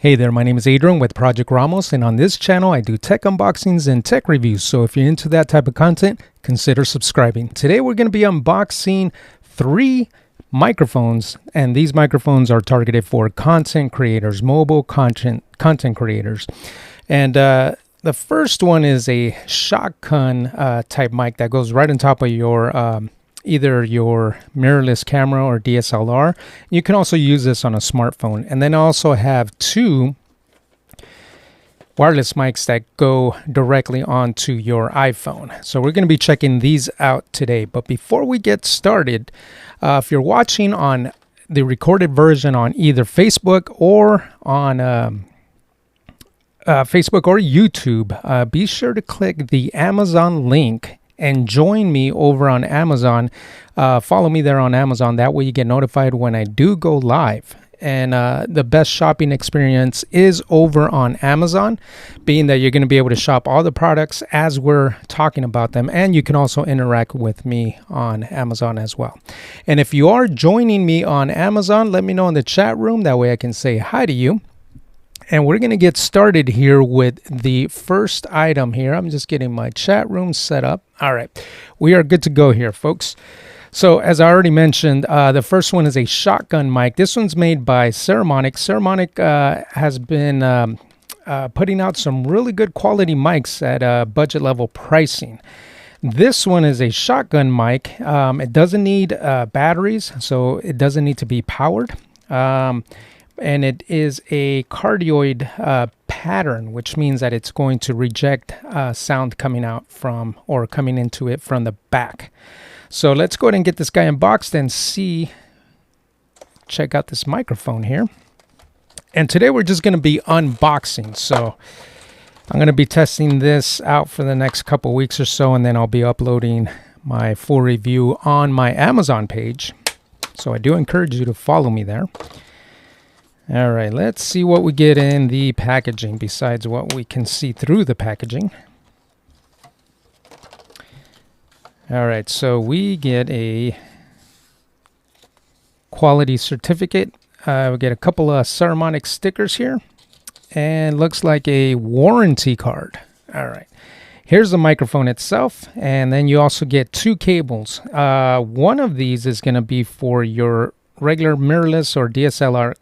Hey there, my name is Adrian with Project Ramos, and on this channel I do tech unboxings and tech reviews, so if you're into that type of content, consider subscribing. Today we're going to be unboxing 3 microphones, and these microphones are targeted for content creators, mobile content creators. And the first one is a shotgun type mic that goes right on top of your either your mirrorless camera or DSLR. You can also use this on a smartphone. And then I also have 2 wireless mics that go directly onto your iPhone. So we're going to be checking these out today. But before we get started, if you're watching on the recorded version on either Facebook or on Facebook or YouTube, be sure to click the Amazon link and join me over on Amazon. Follow me there on Amazon. That way you get notified when I do go live. And the best shopping experience is over on Amazon, being that you're going to be able to shop all the products as we're talking about them. And you can also interact with me on Amazon as well. And if you are joining me on Amazon, let me know in the chat room. That way I can say hi to you. And we're going to get started here with the first item here. I'm just getting my chat room set up. All right, we are good to go here, folks. So as I already mentioned, the first one is a shotgun mic. This one's made by Ceramonic. Ceramonic has been putting out some really good quality mics at budget level pricing. This one is a shotgun mic. It doesn't need batteries, so it doesn't need to be powered. And it is a cardioid pattern, which means that it's going to reject sound coming out from or coming into it from the back. So let's go ahead and get this guy unboxed and check out this microphone here. And today we're just going to be unboxing. So I'm going to be testing this out for the next couple weeks or so, and then I'll be uploading my full review on my Amazon page. So I do encourage you to follow me there. All right, let's see what we get in the packaging besides what we can see through the packaging. All right, so we get a quality certificate. We get a couple of Ceramonic stickers here, and looks like a warranty card. All right, here's the microphone itself, and then you also get 2 cables. One of these is going to be for your regular mirrorless or DSLR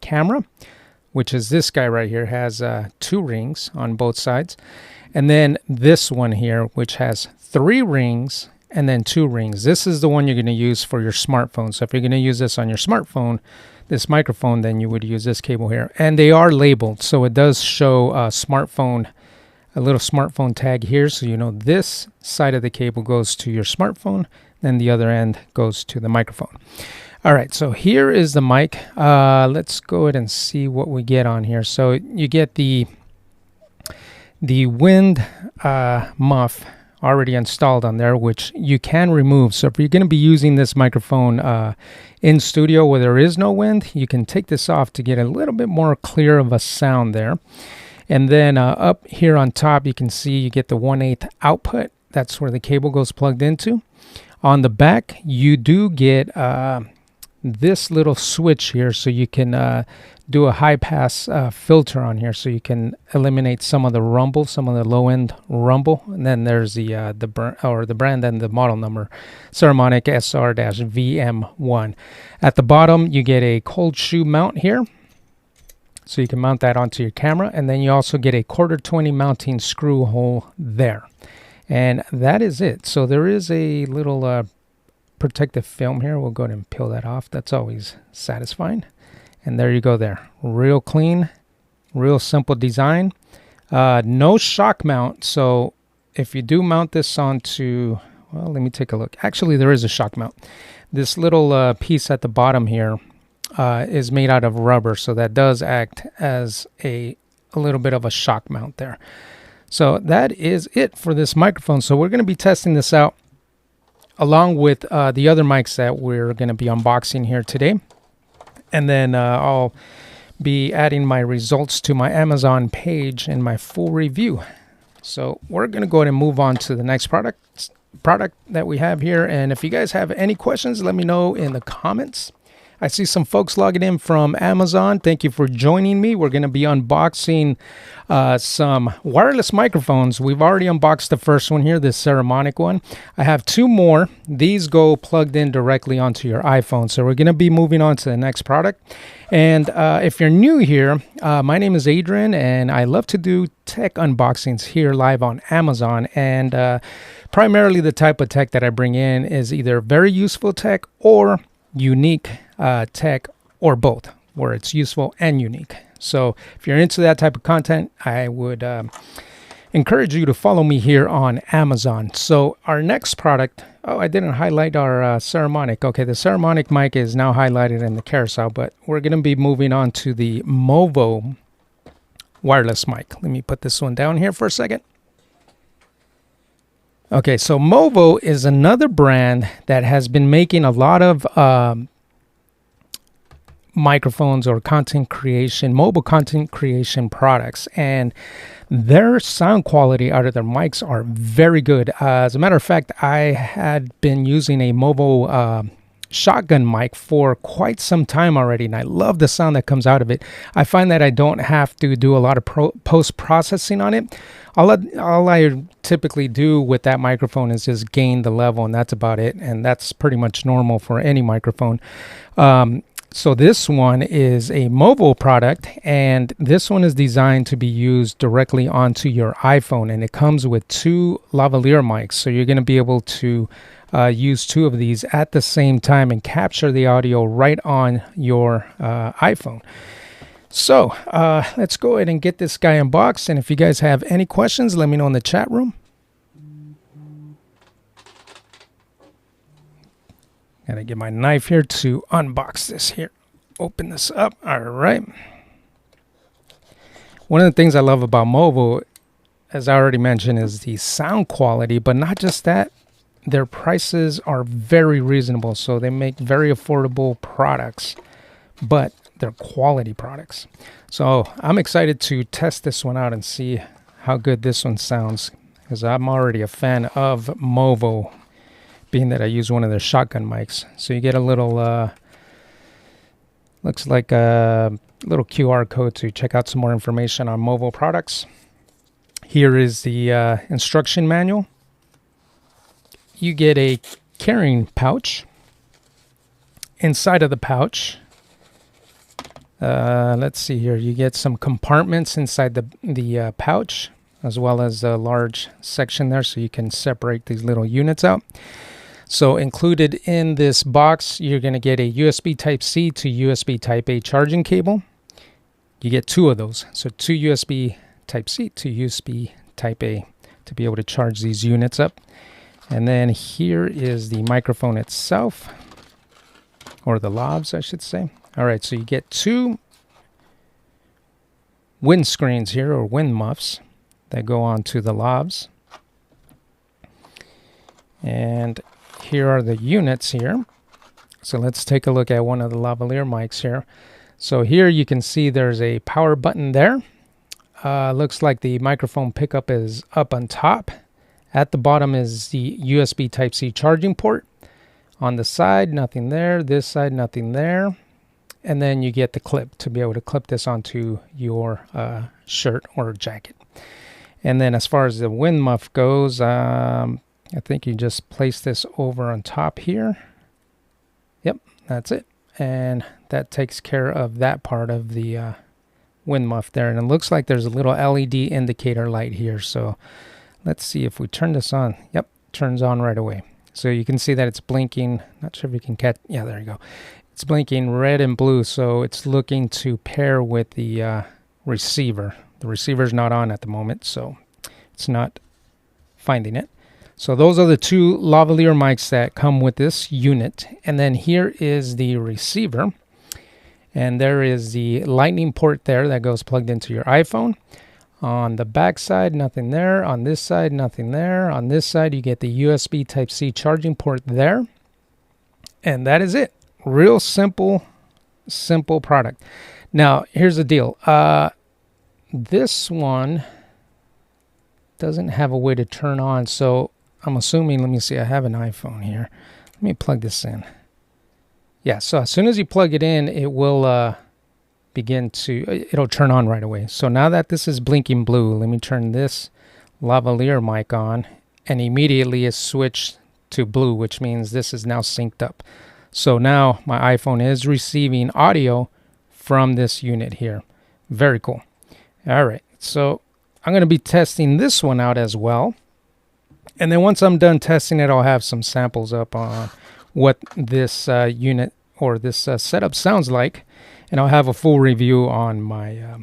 camera, which is this guy right here, has 2 rings on both sides. And then this one here, which has 3 rings and then 2 rings. This is the one you're going to use for your smartphone. So if you're going to use this on your smartphone, this microphone, then you would use this cable here. And they are labeled, so it does show a little smartphone tag here, so you know this side of the cable goes to your smartphone, then the other end goes to the microphone. All right, so here is the mic. Let's go ahead and see what we get on here. So you get the wind muff already installed on there, which you can remove. So if you're going to be using this microphone in studio where there is no wind, you can take this off to get a little bit more clear of a sound there. And then up here on top, you can see you get the 1/8 output. That's where the cable goes plugged into. On the back, you do get this little switch here, so you can do a high pass filter on here, so you can eliminate some of the rumble, some of the low end rumble. And then there's the brand and the model number, Ceramonic SR-VM1. At the bottom, you get a cold shoe mount here, so you can mount that onto your camera. And then you also get a 1/4-20 mounting screw hole there, and that is it. So there is a little protective film here. We'll go ahead and peel that off. That's always satisfying. And there you go there. Real clean, real simple design. No shock mount. So if you do mount this onto, well, let me take a look. Actually, there is a shock mount. This little piece at the bottom here is made out of rubber. So that does act as a little bit of a shock mount there. So that is it for this microphone. So we're going to be testing this out along with the other mics that we're going to be unboxing here today. And then I'll be adding my results to my Amazon page in my full review. So we're going to go ahead and move on to the next product that we have here. And if you guys have any questions, let me know in the comments. I see some folks logging in from Amazon. Thank you for joining me. We're going to be unboxing some wireless microphones. We've already unboxed the first one here, this Ceremonic one. I have two more. These go plugged in directly onto your iPhone. So we're going to be moving on to the next product. And if you're new here, my name is Adrian, and I love to do tech unboxings here live on Amazon. And primarily the type of tech that I bring in is either very useful tech or unique tech, or both, where it's useful and unique. So if you're into that type of content, I would encourage you to follow me here on Amazon. So our next product, oh, I didn't highlight our Ceremonic. Okay, the Ceremonic mic is now highlighted in the carousel, but we're going to be moving on to the Movo wireless mic. Let me put this one down here for a second. Okay, so Movo is another brand that has been making a lot of microphones or content creation, mobile content creation products, and their sound quality out of their mics are very good. As a matter of fact, I had been using a Movo shotgun mic for quite some time already, and I love the sound that comes out of it. I find that I don't have to do a lot of post-processing on it. All I typically do with that microphone is just gain the level, and that's about it, and that's pretty much normal for any microphone. So this one is a Movo product, and this one is designed to be used directly onto your iPhone, and it comes with two lavalier mics, so you're going to be able to use two of these at the same time and capture the audio right on your iPhone. So let's go ahead and get this guy unboxed, and if you guys have any questions, let me know in the chat room. Gotta get my knife here to unbox this here. Open this up. All right. One of the things I love about Movo, as I already mentioned, is the sound quality, but not just that. Their prices are very reasonable, so they make very affordable products, but they're quality products. So I'm excited to test this one out and see how good this one sounds, because I'm already a fan of Movo, being that I use one of their shotgun mics. So you get a little, looks like a little QR code to check out some more information on Movo products. Here is the instruction manual. You get a carrying pouch. Inside of the pouch, let's see here, you get some compartments inside the pouch, as well as a large section there so you can separate these little units out. So included in this box, you're going to get a USB Type-C to USB Type-A charging cable. You get two of those. So two USB Type-C to USB Type-A to be able to charge these units up. And then here is the microphone itself, or the lavs, I should say. All right, so you get two wind screens here, or wind muffs, that go onto the lavs. And here are the units here. So let's take a look at one of the lavalier mics here. So here you can see there's a power button there. Looks like the microphone pickup is up on top. At the bottom is the USB Type-C charging port. On the side, nothing there. This side, nothing there. And then you get the clip to be able to clip this onto your shirt or jacket. And then as far as the wind muff goes, I think you just place this over on top here. Yep, that's it. And that takes care of that part of the wind muff there. And it looks like there's a little LED indicator light here. So let's see if we turn this on. Yep, turns on right away. So you can see that it's blinking. Not sure if you can catch. Yeah, there you go. It's blinking red and blue. So it's looking to pair with the receiver. The receiver's not on at the moment, so it's not finding it. So those are the two lavalier mics that come with this unit. And then here is the receiver. And there is the lightning port there that goes plugged into your iPhone. On the back side, nothing there. On this side, nothing there. On this side, you get the USB Type-C charging port there. And that is it. Real simple product. Now, here's the deal. This one doesn't have a way to turn on, so I'm assuming, let me see, I have an iPhone here. Let me plug this in. Yeah, so as soon as you plug it in, it will it'll turn on right away. So now that this is blinking blue, let me turn this lavalier mic on, and immediately it switched to blue, which means this is now synced up. So now my iPhone is receiving audio from this unit here. Very cool. All right, so I'm going to be testing this one out as well. And then once I'm done testing it, I'll have some samples up on what this unit or this setup sounds like. And I'll have a full review on my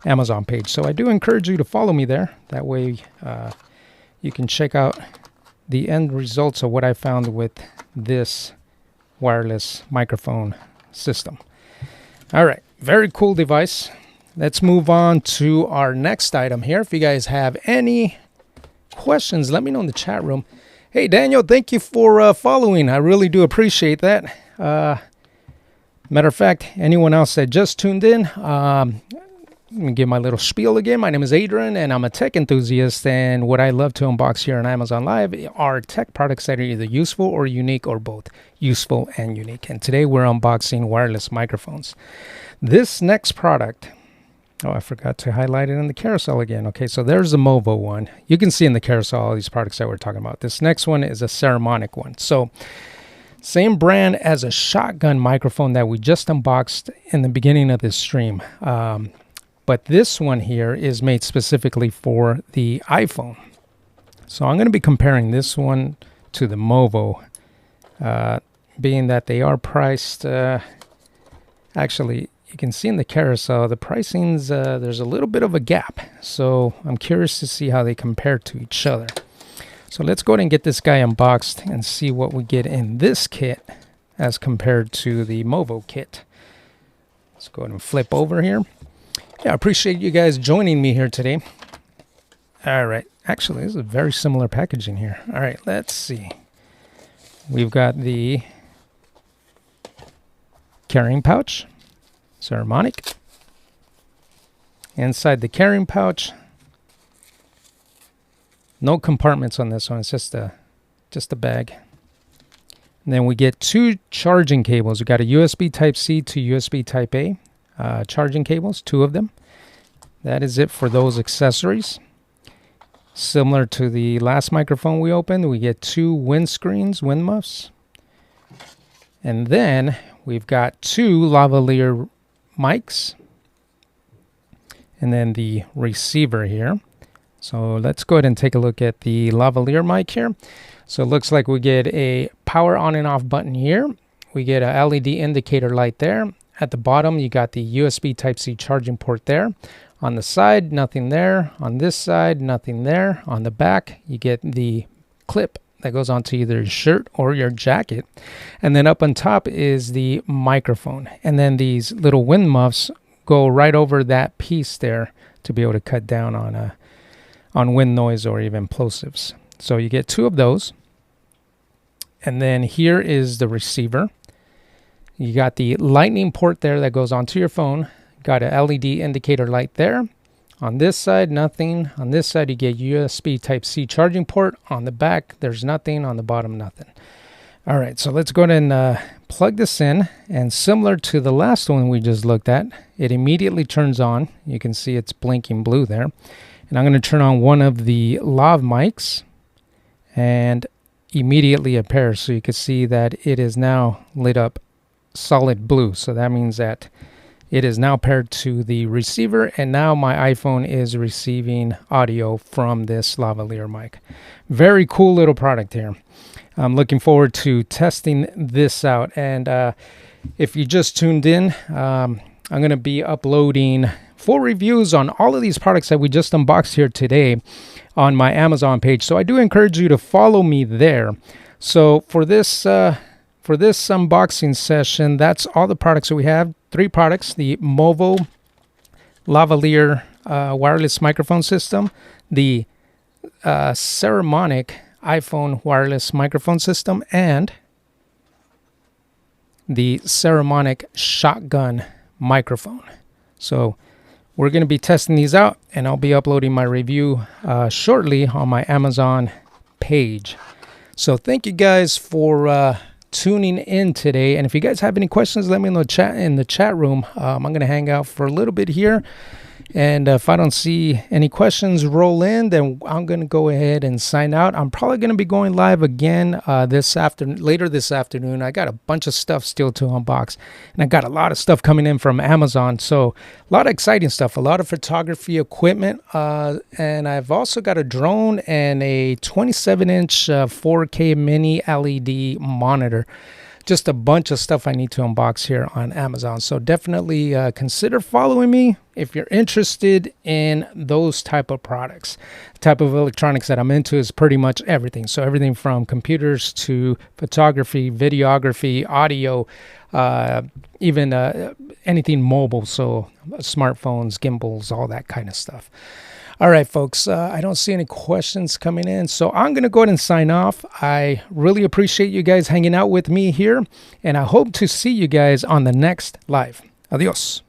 Amazon page. So I do encourage you to follow me there. That way you can check out the end results of what I found with this wireless microphone system. All right, very cool device. Let's move on to our next item here. If you guys have any questions, let me know in the chat room. Hey, Daniel, thank you for following. I really do appreciate that. Matter of fact, anyone else that just tuned in, let me give my little spiel again. My name is Adrian, and I'm a tech enthusiast, and what I love to unbox here on Amazon Live are tech products that are either useful or unique, or both useful and unique. And today we're unboxing wireless microphones. This next product, oh, I forgot to highlight it in the carousel again. Okay, so there's the Movo one. You can see in the carousel all these products that we're talking about. This next one is a Ceremonic one. So same brand as a shotgun microphone that we just unboxed in the beginning of this stream. But this one here is made specifically for the iPhone. So I'm going to be comparing this one to the Movo, being that they are priced, actually, you can see in the carousel, the pricings, there's a little bit of a gap. So I'm curious to see how they compare to each other. So let's go ahead and get this guy unboxed and see what we get in this kit as compared to the Movo kit. Let's go ahead and flip over here. Yeah, I appreciate you guys joining me here today. All right. Actually, this is a very similar packaging here. All right, let's see. We've got the carrying pouch, Ceremonic. Inside the carrying pouch, no compartments on this one. It's just a bag. And then we get two charging cables. We got a USB Type-C to USB Type-A. Charging cables, two of them. That is it for those accessories. Similar to the last microphone we opened, we get two wind muffs. And then we've got two lavalier mics. And then the receiver here. So let's go ahead and take a look at the lavalier mic here. So it looks like we get a power on and off button here. We get a LED indicator light there. At the bottom, you got the USB Type-C charging port there. On the side, nothing there. On this side, nothing there. On the back, you get the clip that goes onto either your shirt or your jacket. And then up on top is the microphone. And then these little wind muffs go right over that piece there to be able to cut down on wind noise or even plosives. So you get two of those. And then here is the receiver. You got the lightning port there that goes onto your phone. Got a LED indicator light there. On this side, nothing. On this side, you get USB Type-C charging port. On the back, there's nothing. On the bottom, nothing. All right, so let's go ahead and plug this in. And similar to the last one we just looked at, it immediately turns on. You can see it's blinking blue there. And I'm going to turn on one of the lav mics. And immediately appears. So you can see that it is now lit up solid blue. So that means that it is now paired to the receiver, and now my iPhone is receiving audio from this lavalier mic. Very cool little product here. I'm looking forward to testing this out. And if you just tuned in, I'm going to be uploading full reviews on all of these products that we just unboxed here today on my Amazon page. So I do encourage you to follow me there. So for this unboxing session, that's all the products that we have. 3 products: the Movo lavalier wireless microphone system, the Ceremonic iPhone wireless microphone system, and the Ceremonic shotgun microphone. So we're going to be testing these out, and I'll be uploading my review shortly on my Amazon page. So thank you guys for tuning in today. And if you guys have any questions, let me know in the chat room. I'm going to hang out for a little bit here. And if I don't see any questions roll in, then I'm going to go ahead and sign out. I'm probably going to be going live again later this afternoon. I got a bunch of stuff still to unbox, and I got a lot of stuff coming in from Amazon. So a lot of exciting stuff, a lot of photography equipment. And I've also got a drone and a 27-inch 4K mini LED monitor. Just a bunch of stuff I need to unbox here on Amazon. So definitely consider following me if you're interested in those type of products. The type of electronics that I'm into is pretty much everything. So everything from computers to photography, videography, audio, even anything mobile. So smartphones, gimbals, all that kind of stuff. All right, folks, I don't see any questions coming in, so I'm going to go ahead and sign off. I really appreciate you guys hanging out with me here, and I hope to see you guys on the next live. Adios.